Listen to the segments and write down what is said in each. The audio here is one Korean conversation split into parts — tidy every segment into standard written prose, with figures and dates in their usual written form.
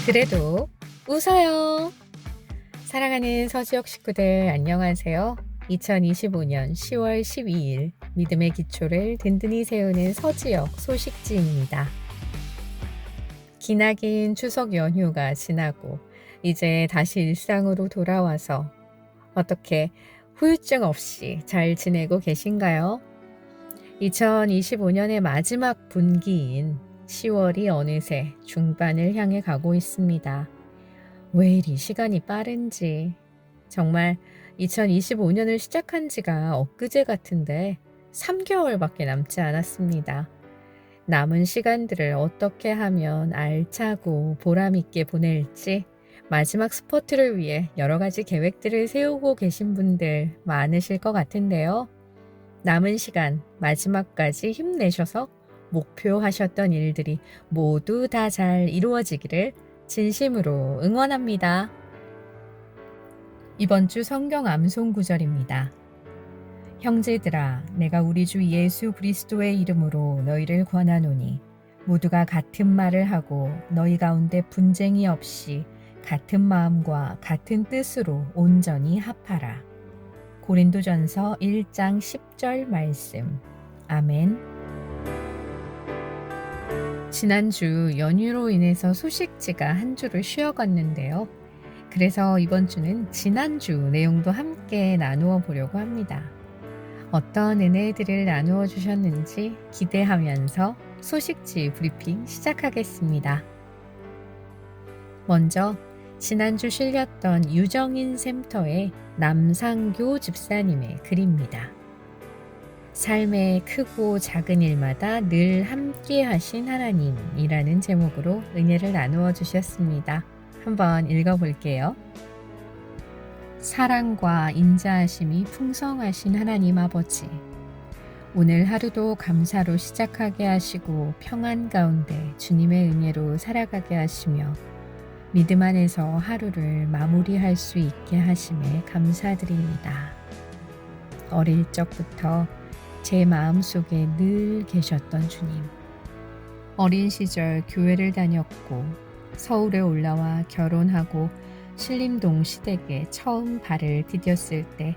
그래도 웃어요. 사랑하는 서지역 식구들 안녕하세요. 2025년 10월 12일 믿음의 기초를 든든히 세우는 서지역 소식지입니다. 기나긴 추석 연휴가 지나고 이제 다시 일상으로 돌아와서 어떻게 후유증 없이 잘 지내고 계신가요? 2025년의 마지막 분기인 10월이 어느새 중반을 향해 가고 있습니다. 왜 이리 시간이 빠른지. 정말 2025년을 시작한 지가 엊그제 같은데 3개월밖에 남지 않았습니다. 남은 시간들을 어떻게 하면 알차고 보람있게 보낼지 마지막 스포트를 위해 여러 가지 계획들을 세우고 계신 분들 많으실 것 같은데요. 남은 시간 마지막까지 힘내셔서 목표하셨던 일들이 모두 다 잘 이루어지기를 진심으로 응원합니다. 이번 주 성경 암송 구절입니다. 형제들아, 내가 우리 주 예수 그리스도의 이름으로 너희를 권하노니 모두가 같은 말을 하고 너희 가운데 분쟁이 없이 같은 마음과 같은 뜻으로 온전히 합하라. 고린도전서 1장 10절 말씀. 아멘. 지난주 연휴로 인해서 소식지가 한 주를 쉬어갔는데요. 그래서 이번 주는 지난주 내용도 함께 나누어 보려고 합니다. 어떤 은혜들을 나누어 주셨는지 기대하면서 소식지 브리핑 시작하겠습니다. 먼저 지난주 실렸던 유정인 샘터의 남상교 집사님의 글입니다. 삶의 크고 작은 일마다 늘 함께 하신 하나님이라는 제목으로 은혜를 나누어 주셨습니다. 한번 읽어볼게요. 사랑과 인자하심이 풍성하신 하나님 아버지, 오늘 하루도 감사로 시작하게 하시고 평안 가운데 주님의 은혜로 살아가게 하시며 믿음 안에서 하루를 마무리할 수 있게 하심에 감사드립니다. 어릴 적부터 제 마음속에 늘 계셨던 주님. 어린 시절 교회를 다녔고 서울에 올라와 결혼하고 신림동 시댁에 처음 발을 디뎠을 때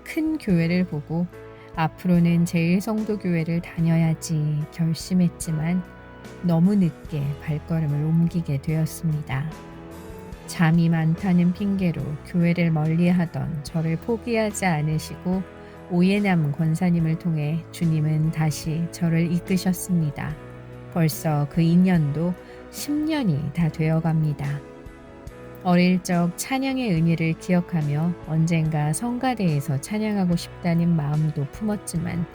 큰 교회를 보고 앞으로는 제일성도교회를 다녀야지 결심했지만 너무 늦게 발걸음을 옮기게 되었습니다. 잠이 많다는 핑계로 교회를 멀리하던 저를 포기하지 않으시고 오예남 권사님을 통해 주님은 다시 저를 이끄셨습니다. 벌써 그 인연도 10년이 다 되어갑니다. 어릴 적 찬양의 은혜를 기억하며 언젠가 성가대에서 찬양하고 싶다는 마음도 품었지만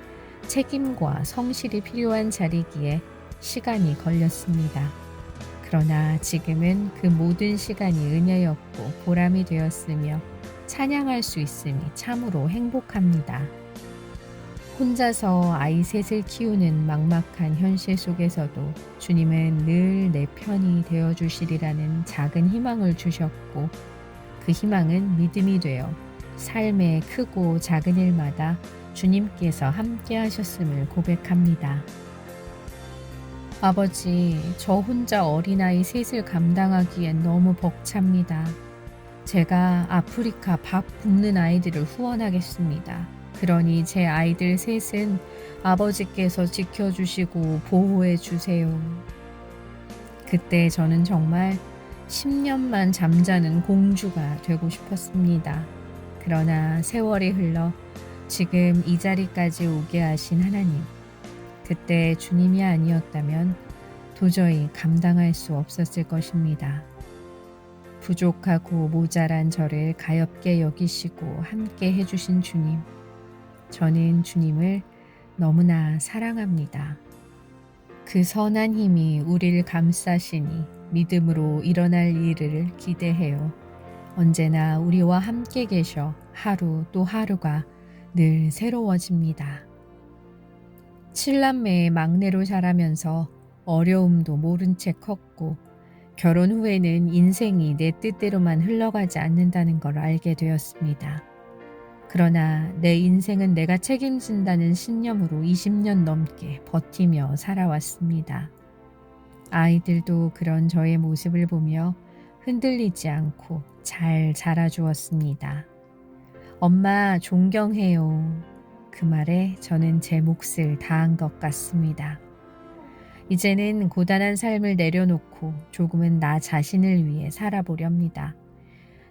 책임과 성실이 필요한 자리기에 시간이 걸렸습니다. 그러나 지금은 그 모든 시간이 은혜였고 보람이 되었으며 찬양할 수 있음이 참으로 행복합니다. 혼자서 아이 셋을 키우는 막막한 현실 속에서도 주님은 늘 내 편이 되어주시리라는 작은 희망을 주셨고 그 희망은 믿음이 되어 삶의 크고 작은 일마다 주님께서 함께 하셨음을 고백합니다. 아버지, 저 혼자 어린아이 셋을 감당하기엔 너무 벅찹니다. 제가 아프리카 밥 굶는 아이들을 후원하겠습니다. 그러니 제 아이들 셋은 아버지께서 지켜주시고 보호해 주세요. 그때 저는 정말 10년만 잠자는 공주가 되고 싶었습니다. 그러나 세월이 흘러 지금 이 자리까지 오게 하신 하나님. 그때 주님이 아니었다면 도저히 감당할 수 없었을 것입니다. 부족하고 모자란 저를 가엾게 여기시고 함께 해주신 주님. 저는 주님을 너무나 사랑합니다. 그 선한 힘이 우리를 감싸시니 믿음으로 일어날 일을 기대해요. 언제나 우리와 함께 계셔 하루 또 하루가 늘 새로워집니다. 7남매의 막내로 자라면서 어려움도 모른 채 컸고 결혼 후에는 인생이 내 뜻대로만 흘러가지 않는다는 걸 알게 되었습니다. 그러나 내 인생은 내가 책임진다는 신념으로 20년 넘게 버티며 살아왔습니다. 아이들도 그런 저의 모습을 보며 흔들리지 않고 잘 자라주었습니다. 엄마 존경해요. 그 말에 저는 제 몫을 다한 것 같습니다. 이제는 고단한 삶을 내려놓고 조금은 나 자신을 위해 살아보렵니다.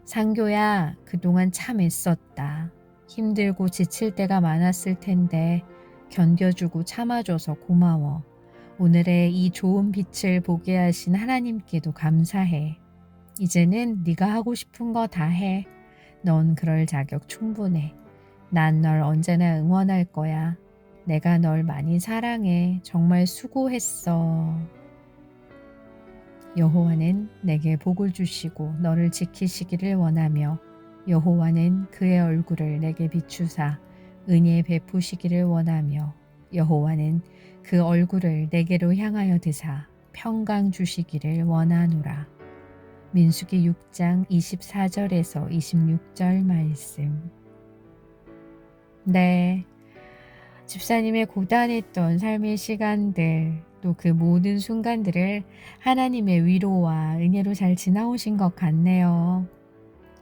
상교야, 그동안 참 애썼다. 힘들고 지칠 때가 많았을 텐데 견뎌주고 참아줘서 고마워. 오늘의 이 좋은 빛을 보게 하신 하나님께도 감사해. 이제는 네가 하고 싶은 거 다 해. 넌 그럴 자격 충분해. 난 널 언제나 응원할 거야. 내가 널 많이 사랑해. 정말 수고했어. 여호와는 내게 복을 주시고 너를 지키시기를 원하며 여호와는 그의 얼굴을 내게 비추사 은혜 베푸시기를 원하며 여호와는 그 얼굴을 내게로 향하여 드사 평강 주시기를 원하노라. 민수기 6장 24절에서 26절 말씀. 네, 집사님의 고단했던 삶의 시간들, 또 그 모든 순간들을 하나님의 위로와 은혜로 잘 지나오신 것 같네요.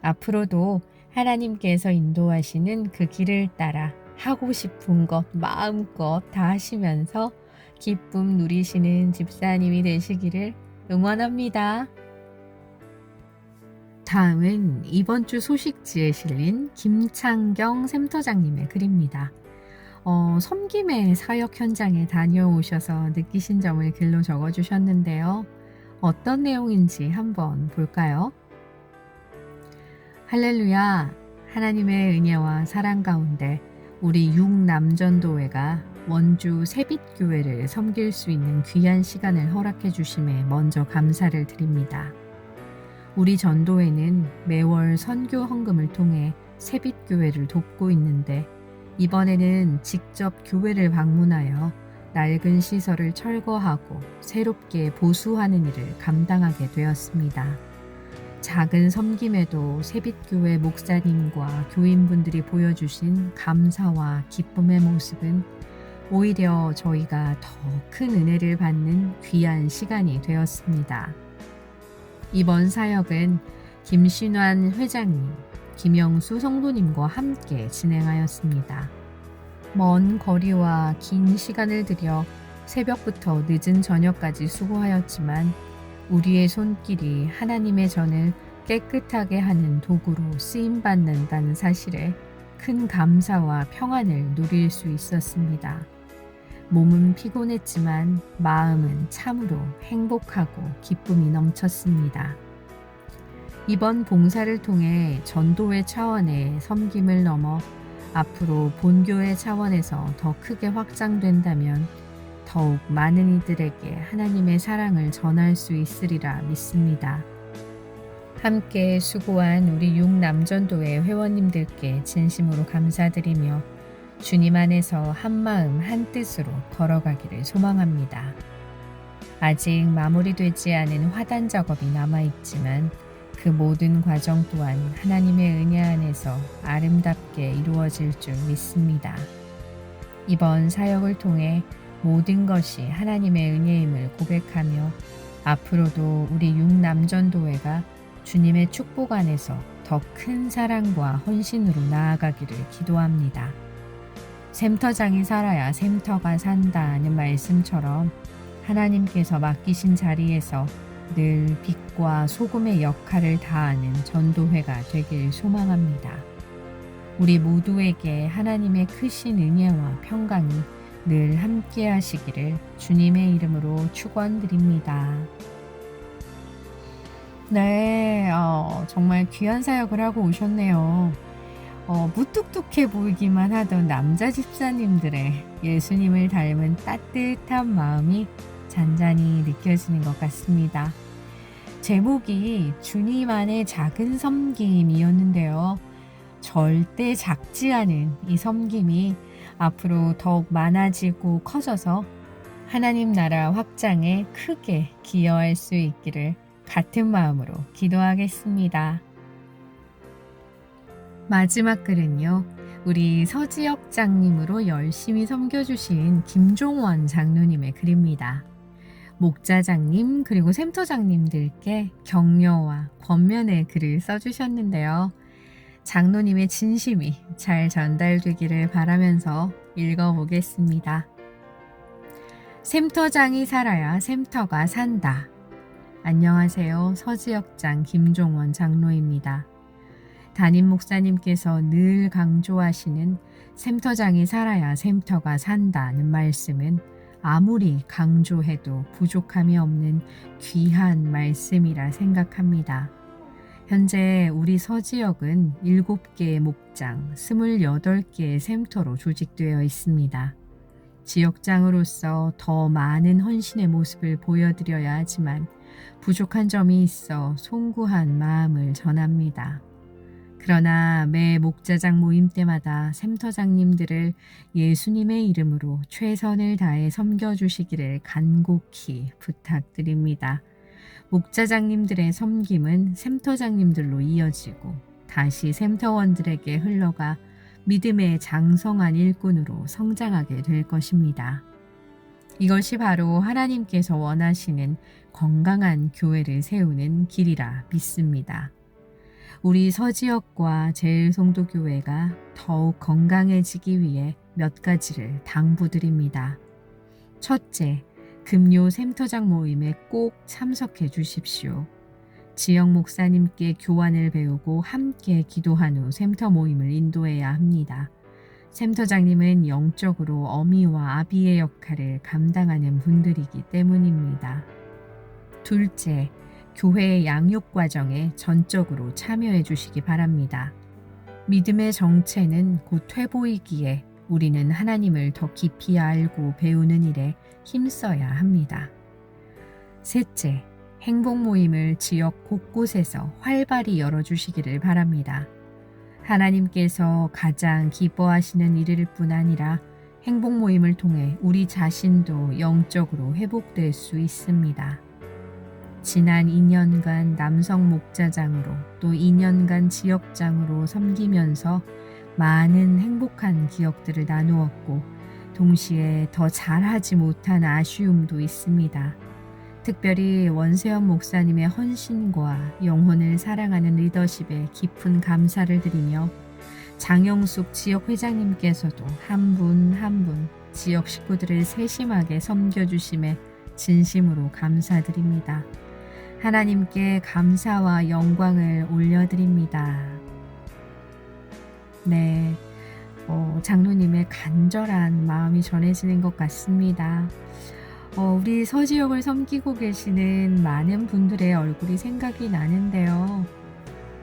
앞으로도 하나님께서 인도하시는 그 길을 따라 하고 싶은 것 마음껏 다 하시면서 기쁨 누리시는 집사님이 되시기를 응원합니다. 다음은 이번 주 소식지에 실린 김창경 센터장님의 글입니다. 섬김의 사역 현장에 다녀오셔서 느끼신 점을 글로 적어주셨는데요. 어떤 내용인지 한번 볼까요? 할렐루야! 하나님의 은혜와 사랑 가운데 우리 육남전도회가 원주 새빛교회를 섬길 수 있는 귀한 시간을 허락해 주심에 먼저 감사를 드립니다. 우리 전도회는 매월 선교 헌금을 통해 새빛교회를 돕고 있는데 이번에는 직접 교회를 방문하여 낡은 시설을 철거하고 새롭게 보수하는 일을 감당하게 되었습니다. 작은 섬김에도 새빛교회 목사님과 교인분들이 보여주신 감사와 기쁨의 모습은 오히려 저희가 더 큰 은혜를 받는 귀한 시간이 되었습니다. 이번 사역은 김신환 회장님, 김영수 성도님과 함께 진행하였습니다. 먼 거리와 긴 시간을 들여 새벽부터 늦은 저녁까지 수고하였지만 우리의 손길이 하나님의 전을 깨끗하게 하는 도구로 쓰임받는다는 사실에 큰 감사와 평안을 누릴 수 있었습니다. 몸은 피곤했지만 마음은 참으로 행복하고 기쁨이 넘쳤습니다. 이번 봉사를 통해 전도회 차원의 섬김을 넘어 앞으로 본교회 차원에서 더 크게 확장된다면 더욱 많은 이들에게 하나님의 사랑을 전할 수 있으리라 믿습니다. 함께 수고한 우리 육남전도회 회원님들께 진심으로 감사드리며 주님 안에서 한마음 한뜻으로 걸어가기를 소망합니다. 아직 마무리되지 않은 화단 작업이 남아있지만 그 모든 과정 또한 하나님의 은혜 안에서 아름답게 이루어질 줄 믿습니다. 이번 사역을 통해 모든 것이 하나님의 은혜임을 고백하며 앞으로도 우리 육남전도회가 주님의 축복 안에서 더 큰 사랑과 헌신으로 나아가기를 기도합니다. 샘터장이 살아야 샘터가 산다는 말씀처럼 하나님께서 맡기신 자리에서 늘 빛과 소금의 역할을 다하는 전도회가 되길 소망합니다. 우리 모두에게 하나님의 크신 은혜와 평강이 늘 함께 하시기를 주님의 이름으로 축원드립니다. 네, 정말 귀한 사역을 하고 오셨네요. 무뚝뚝해 보이기만 하던 남자 집사님들의 예수님을 닮은 따뜻한 마음이 잔잔히 느껴지는 것 같습니다. 제목이 주님 안의 작은 섬김이었는데요. 절대 작지 않은 이 섬김이 앞으로 더욱 많아지고 커져서 하나님 나라 확장에 크게 기여할 수 있기를 같은 마음으로 기도하겠습니다. 마지막 글은요. 우리 서지혁 장님으로 열심히 섬겨주신 김종원 장로님의 글입니다. 목자장님 그리고 샘터장님들께 격려와 권면의 글을 써주셨는데요. 장로님의 진심이 잘 전달되기를 바라면서 읽어보겠습니다. 샘터장이 살아야 샘터가 산다. 안녕하세요. 서지역장 김종원 장로입니다. 담임 목사님께서 늘 강조하시는 샘터장이 살아야 샘터가 산다는 말씀은 아무리 강조해도 부족함이 없는 귀한 말씀이라 생각합니다. 현재 우리 서지역은 7개의 목장, 28개의 샘터로 조직되어 있습니다. 지역장으로서 더 많은 헌신의 모습을 보여드려야 하지만 부족한 점이 있어 송구한 마음을 전합니다. 그러나 매 목자장 모임 때마다 샘터장님들을 예수님의 이름으로 최선을 다해 섬겨주시기를 간곡히 부탁드립니다. 목자장님들의 섬김은 샘터장님들로 이어지고 다시 샘터원들에게 흘러가 믿음의 장성한 일꾼으로 성장하게 될 것입니다. 이것이 바로 하나님께서 원하시는 건강한 교회를 세우는 길이라 믿습니다. 우리 서지역과 제일송도교회가 더욱 건강해지기 위해 몇 가지를 당부드립니다. 첫째, 금요 샘터장 모임에 꼭 참석해 주십시오. 지역 목사님께 교환을 배우고 함께 기도한 후 샘터 모임을 인도해야 합니다. 샘터장님은 영적으로 어미와 아비의 역할을 감당하는 분들이기 때문입니다. 둘째, 교회의 양육 과정에 전적으로 참여해 주시기 바랍니다. 믿음의 정체는 곧 퇴보이기에 우리는 하나님을 더 깊이 알고 배우는 일에 힘써야 합니다. 셋째, 행복 모임을 지역 곳곳에서 활발히 열어주시기를 바랍니다. 하나님께서 가장 기뻐하시는 일일 뿐 아니라 행복 모임을 통해 우리 자신도 영적으로 회복될 수 있습니다. 지난 2년간 남성 목자장으로 또 2년간 지역장으로 섬기면서 많은 행복한 기억들을 나누었고 동시에 더 잘하지 못한 아쉬움도 있습니다. 특별히 원세현 목사님의 헌신과 영혼을 사랑하는 리더십에 깊은 감사를 드리며 장영숙 지역회장님께서도 한 분 한 분 지역 식구들을 세심하게 섬겨주심에 진심으로 감사드립니다. 하나님께 감사와 영광을 올려드립니다. 네, 장로님의 간절한 마음이 전해지는 것 같습니다. 우리 서지역을 섬기고 계시는 많은 분들의 얼굴이 생각이 나는데요.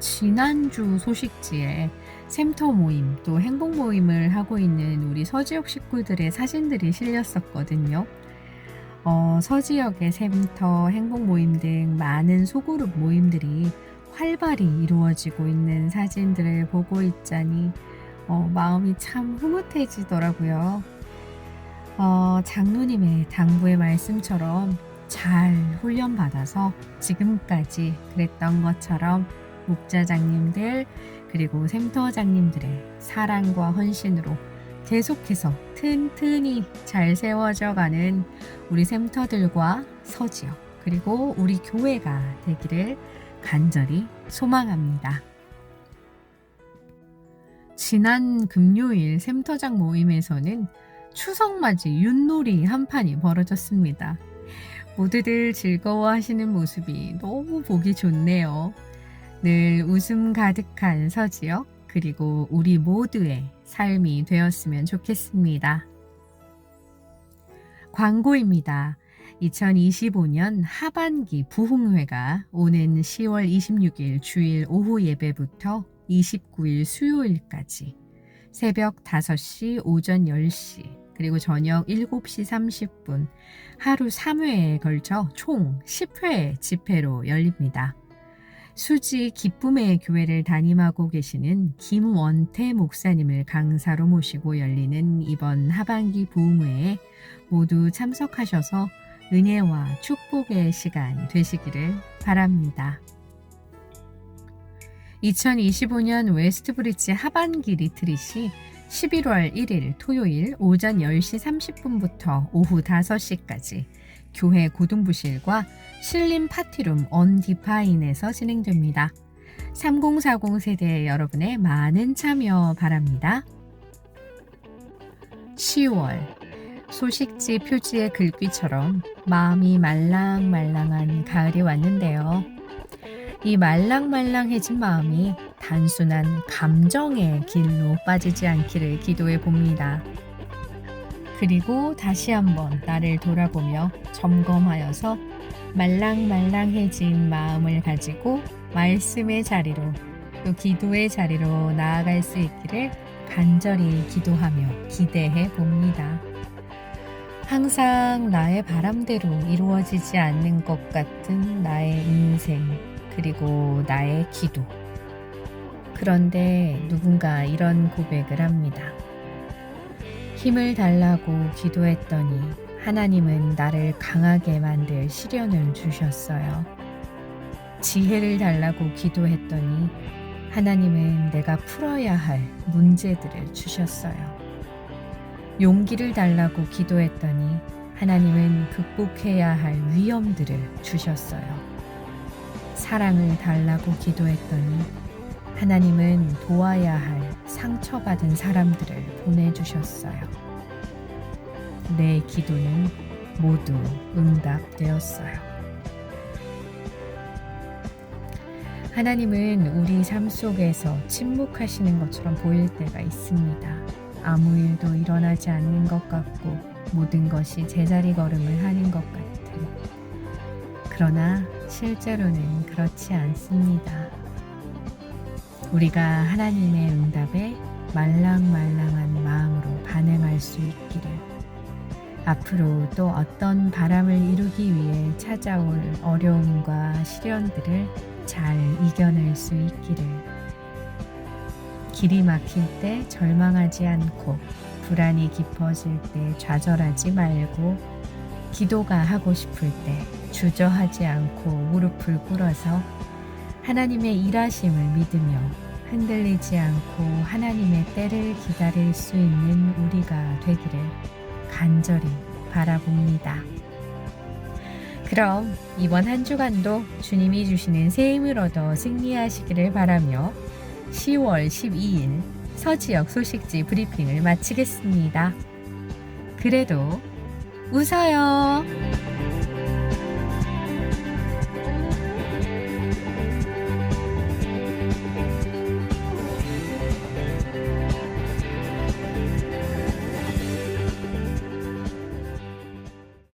지난주 소식지에 샘터 모임 또 행복 모임을 하고 있는 우리 서지역 식구들의 사진들이 실렸었거든요. 서지역의 샘터, 행복 모임 등 많은 소그룹 모임들이 활발히 이루어지고 있는 사진들을 보고 있자니 마음이 참 흐뭇해지더라고요. 장로님의 당부의 말씀처럼 잘 훈련받아서 지금까지 그랬던 것처럼 목자장님들 그리고 샘터장님들의 사랑과 헌신으로 계속해서 튼튼히 잘 세워져가는 우리 샘터들과 서지역 그리고 우리 교회가 되기를 간절히 소망합니다. 지난 금요일 샘터장 모임에서는 추석맞이 윷놀이 한 판이 벌어졌습니다. 모두들 즐거워하시는 모습이 너무 보기 좋네요. 늘 웃음 가득한 서지역 그리고 우리 모두의 삶이 되었으면 좋겠습니다. 광고입니다. 2025년 하반기 부흥회가 오는 10월 26일 주일 오후 예배부터 29일 수요일까지 새벽 5시, 오전 10시, 그리고 저녁 7시 30분 하루 3회에 걸쳐 총 10회 집회로 열립니다. 수지 기쁨의 교회를 담임하고 계시는 김원태 목사님을 강사로 모시고 열리는 이번 하반기 부흥회에 모두 참석하셔서 은혜와 축복의 시간 되시기를 바랍니다. 2025년 웨스트브리지 하반기 리트릿이 11월 1일 토요일 오전 10시 30분부터 오후 5시까지 교회 고등부실과 신림 파티룸 언디파인에서 진행됩니다. 3040 세대 여러분의 많은 참여 바랍니다. 10월 소식지 표지의 글귀처럼 마음이 말랑말랑한 가을이 왔는데요. 이 말랑말랑해진 마음이 단순한 감정의 길로 빠지지 않기를 기도해 봅니다. 그리고 다시 한번 나를 돌아보며 점검하여서 말랑말랑해진 마음을 가지고 말씀의 자리로 또 기도의 자리로 나아갈 수 있기를 간절히 기도하며 기대해 봅니다. 항상 나의 바람대로 이루어지지 않는 것 같은 나의 인생 그리고 나의 기도. 그런데 누군가 이런 고백을 합니다. 힘을 달라고 기도했더니 하나님은 나를 강하게 만들 시련을 주셨어요. 지혜를 달라고 기도했더니 하나님은 내가 풀어야 할 문제들을 주셨어요. 용기를 달라고 기도했더니 하나님은 극복해야 할 위험들을 주셨어요. 사랑을 달라고 기도했더니 하나님은 도와야 할 상처받은 사람들을 보내주셨어요. 내 기도는 모두 응답되었어요. 하나님은 우리 삶 속에서 침묵하시는 것처럼 보일 때가 있습니다. 아무 일도 일어나지 않는 것 같고 모든 것이 제자리 걸음을 하는 것 같은. 그러나 실제로는 그렇지 않습니다. 우리가 하나님의 응답에 말랑말랑한 마음으로 반응할 수 있기를, 앞으로 또 어떤 바람을 이루기 위해 찾아올 어려움과 시련들을 잘 이겨낼 수 있기를, 길이 막힐 때 절망하지 않고 불안이 깊어질 때 좌절하지 말고 기도가 하고 싶을 때 주저하지 않고 무릎을 꿇어서 하나님의 일하심을 믿으며 흔들리지 않고 하나님의 때를 기다릴 수 있는 우리가 되기를 간절히 바라봅니다. 그럼 이번 한 주간도 주님이 주시는 새 힘을 얻어 승리하시기를 바라며 10월 12일 서지역 소식지 브리핑을 마치겠습니다. 그래도 웃어요.